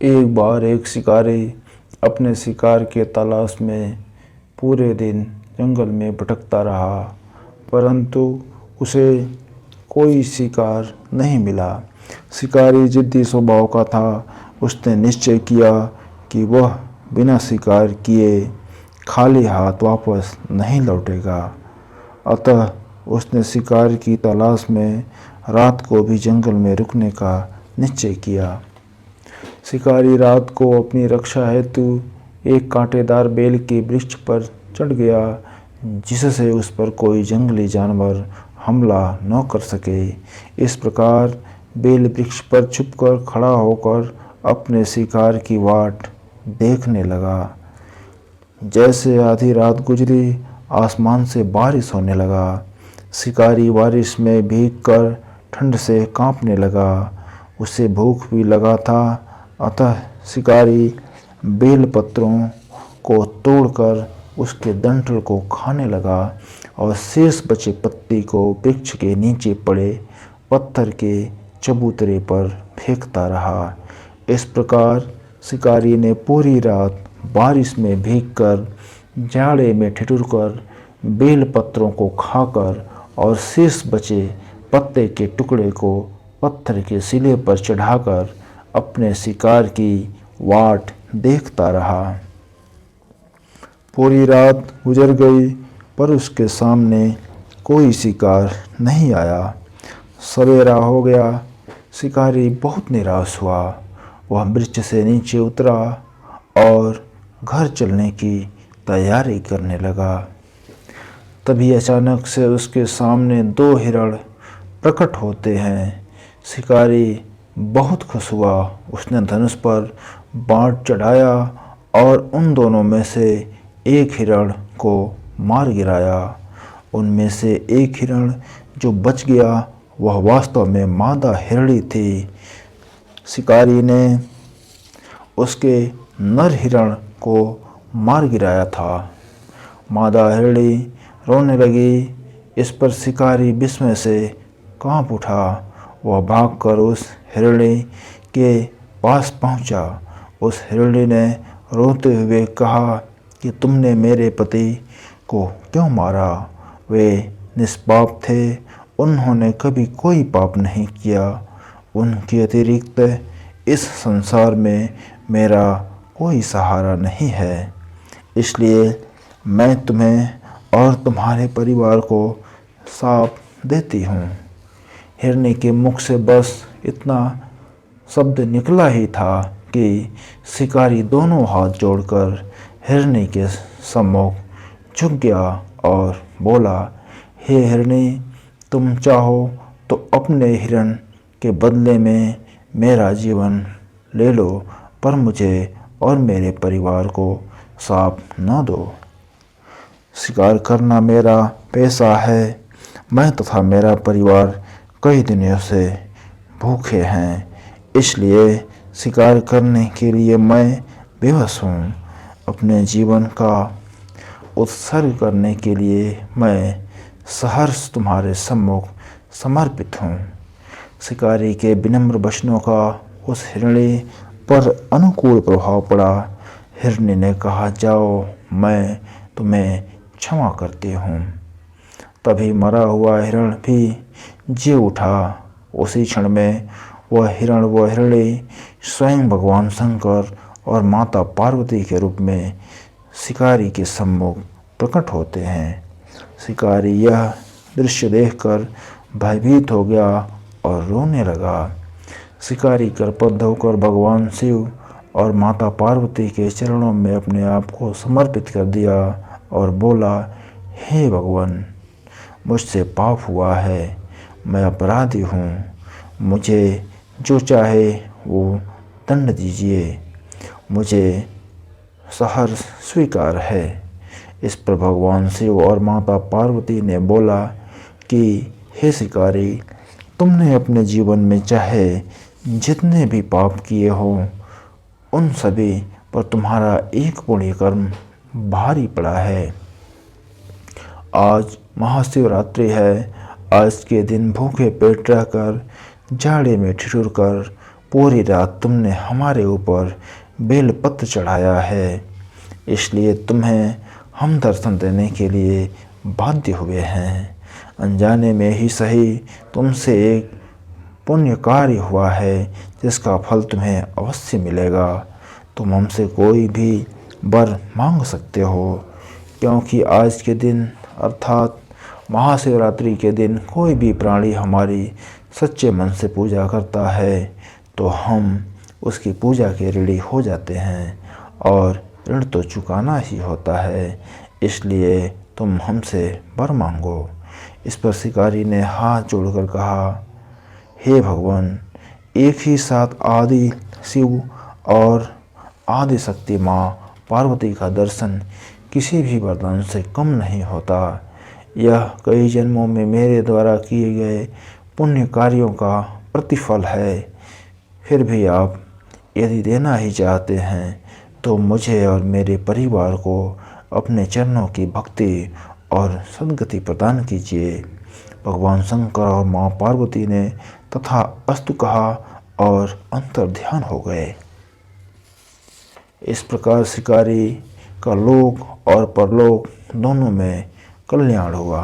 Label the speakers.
Speaker 1: एक बार एक शिकारी अपने शिकार के तलाश में पूरे दिन जंगल में भटकता रहा, परंतु उसे कोई शिकार नहीं मिला। शिकारी जिद्दी स्वभाव का था। उसने निश्चय किया कि वह बिना शिकार किए खाली हाथ वापस नहीं लौटेगा। अतः उसने शिकार की तलाश में रात को भी जंगल में रुकने का निश्चय किया। शिकारी रात को अपनी रक्षा हेतु एक कांटेदार बेल के वृक्ष पर चढ़ गया, जिससे उस पर कोई जंगली जानवर हमला न कर सके। इस प्रकार बेल वृक्ष पर छुपकर खड़ा होकर अपने शिकार की वाट देखने लगा। जैसे आधी रात गुजरी, आसमान से बारिश होने लगा। शिकारी बारिश में भीगकर ठंड से कांपने लगा। उसे भूख भी लगा था, अतः शिकारी बेल पत्रों को तोड़कर उसके डंठल को खाने लगा और शेष बचे पत्ती को वृक्ष के नीचे पड़े पत्थर के चबूतरे पर फेंकता रहा। इस प्रकार शिकारी ने पूरी रात बारिश में भीगकर, जाड़े में ठिठुरकर, बेल पत्रों को खाकर और शेष बचे पत्ते के टुकड़े को पत्थर के सिले पर चढ़ाकर अपने शिकार की वाट देखता रहा। पूरी रात गुजर गई, पर उसके सामने कोई शिकार नहीं आया। सवेरा हो गया। शिकारी बहुत निराश हुआ। वह वृक्ष से नीचे उतरा और घर चलने की तैयारी करने लगा। तभी अचानक से उसके सामने दो हिरण प्रकट होते हैं। शिकारी बहुत खुश हुआ। उसने धनुष पर बाण चढ़ाया और उन दोनों में से एक हिरण को मार गिराया। उनमें से एक हिरण जो बच गया, वह वास्तव में मादा हिरणी थी। शिकारी ने उसके नर हिरण को मार गिराया था। मादा हिरणी रोने लगी। इस पर शिकारी विस्मय से कांप उठा। वह भागकर उस हिरणी के पास पहुंचा। उस हिरणी ने रोते हुए कहा कि तुमने मेरे पति को क्यों मारा? वे निष्पाप थे। उन्होंने कभी कोई पाप नहीं किया। उनके अतिरिक्त इस संसार में मेरा कोई सहारा नहीं है। इसलिए मैं तुम्हें और तुम्हारे परिवार को श्राप देती हूँ। हिरनी के मुख से बस इतना शब्द निकला ही था कि शिकारी दोनों हाथ जोड़कर हिरनी के सम्मुख झुक गया और बोला, हे हिरनी, तुम चाहो तो अपने हिरण के बदले में मेरा जीवन ले लो, पर मुझे और मेरे परिवार को श्राप न दो। शिकार करना मेरा पेशा है। मैं तथा मेरा परिवार कई दिनों से भूखे हैं, इसलिए शिकार करने के लिए मैं विवश हूँ। अपने जीवन का उत्सर्ग करने के लिए मैं सहर्ष तुम्हारे सम्मुख समर्पित हूँ। शिकारी के विनम्र वचनों का उस हिरणी पर अनुकूल प्रभाव पड़ा। हिरणी ने कहा, जाओ, मैं तुम्हें क्षमा करती हूँ। तभी मरा हुआ हिरण भी जी उठा। उसी क्षण में वह हिरण व हिरणी स्वयं भगवान शंकर और माता पार्वती के रूप में शिकारी के सम्मुख प्रकट होते हैं। शिकारी यह दृश्य देखकर भयभीत हो गया और रोने लगा। शिकारी करपद्ध होकर भगवान शिव और माता पार्वती के चरणों में अपने आप को समर्पित कर दिया और बोला, हे भगवान, मुझसे पाप हुआ है। मैं अपराधी हूँ। मुझे जो चाहे वो दंड दीजिए। मुझे सहर्ष स्वीकार है। इस पर भगवान शिव और माता पार्वती ने बोला कि हे शिकारी, तुमने अपने जीवन में चाहे जितने भी पाप किए हो, उन सभी पर तुम्हारा एक पुण्य कर्म भारी पड़ा है। आज महाशिवरात्रि है। आज के दिन भूखे पेट रहकर, जाड़े में ठिठुर कर पूरी रात तुमने हमारे ऊपर बेलपत्र चढ़ाया है, इसलिए तुम्हें हम दर्शन देने के लिए बाध्य हुए हैं। अनजाने में ही सही तुमसे एक पुण्य कार्य हुआ है जिसका फल तुम्हें अवश्य मिलेगा। तुम हमसे कोई भी वर मांग सकते हो, क्योंकि आज के दिन अर्थात महाशिवरात्रि के दिन कोई भी प्राणी हमारी सच्चे मन से पूजा करता है तो हम उसकी पूजा के ऋणी हो जाते हैं, और ऋण तो चुकाना ही होता है, इसलिए तुम हमसे वर मांगो। इस पर शिकारी ने हाथ जोड़कर कहा, हे भगवान, एक ही साथ आदि शिव और आदि शक्ति माँ पार्वती का दर्शन किसी भी वरदान से कम नहीं होता। यह कई जन्मों में मेरे द्वारा किए गए पुण्य कार्यों का प्रतिफल है। फिर भी आप यदि देना ही चाहते हैं तो मुझे और मेरे परिवार को अपने चरणों की भक्ति और सद्गति प्रदान कीजिए। भगवान शंकर और माँ पार्वती ने तथा अस्तु कहा और अंतर ध्यान हो गए। इस प्रकार शिकारी का लोक और परलोक दोनों में कल्याण हुआ।